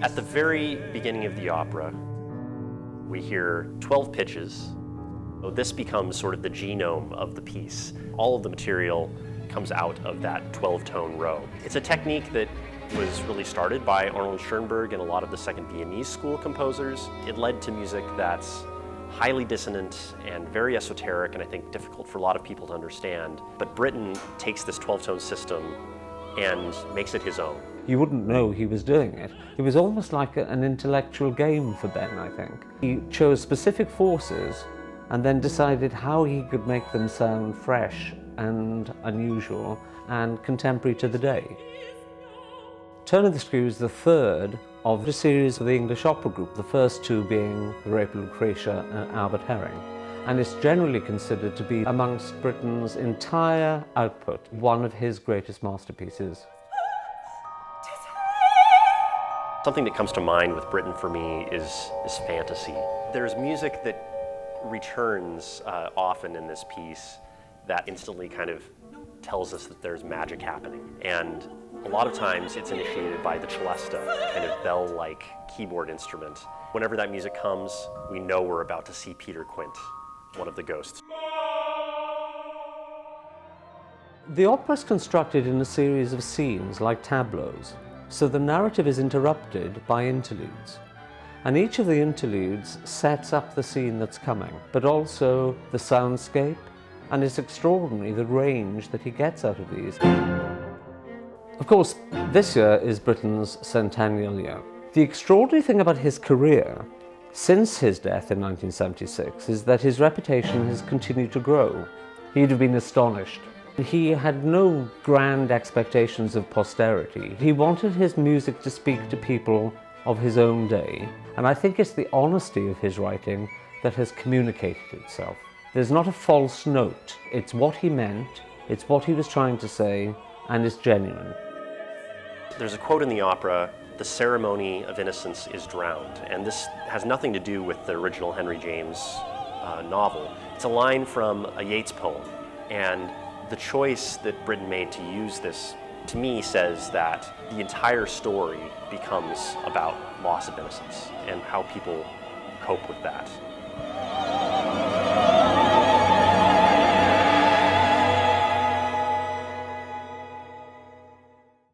At the very beginning of the opera, we hear 12 pitches. So this becomes sort of the genome of the piece. All of the material comes out of that 12-tone row. It's a technique that was really started by Arnold Schoenberg and a lot of the Second Viennese school composers. It led to music that's highly dissonant and very esoteric, and I think difficult for a lot of people to understand. But Britten takes this 12-tone system and makes it his own. You wouldn't know he was doing it. It was almost like an intellectual game for Ben, I think. He chose specific forces and then decided how he could make them sound fresh and unusual and contemporary to the day. Turn of the Screw is the third of a series of the English opera group, the first two being The Rape of Lucretia and Albert Herring. And it's generally considered to be, amongst Britten's entire output, one of his greatest masterpieces. Something that comes to mind with Britten for me is fantasy. There's music that returns often in this piece that instantly kind of tells us that there's magic happening. And a lot of times it's initiated by the celesta, kind of bell-like keyboard instrument. Whenever that music comes, we know we're about to see Peter Quint, one of the ghosts. The opera is constructed in a series of scenes, like tableaus, so the narrative is interrupted by interludes. And each of the interludes sets up the scene that's coming, but also the soundscape, and it's extraordinary the range that he gets out of these. Of course, this year is Britten's centennial year. The extraordinary thing about his career since his death in 1976 is that his reputation has continued to grow. He'd have been astonished. He had no grand expectations of posterity. He wanted his music to speak to people of his own day, and I think it's the honesty of his writing that has communicated itself. There's not a false note. It's what he meant, it's what he was trying to say, and it's genuine. There's a quote in the opera, "The ceremony of innocence is drowned," and this has nothing to do with the original Henry James novel. It's a line from a Yeats poem, and the choice that Britten made to use this, to me, says that the entire story becomes about loss of innocence and how people cope with that.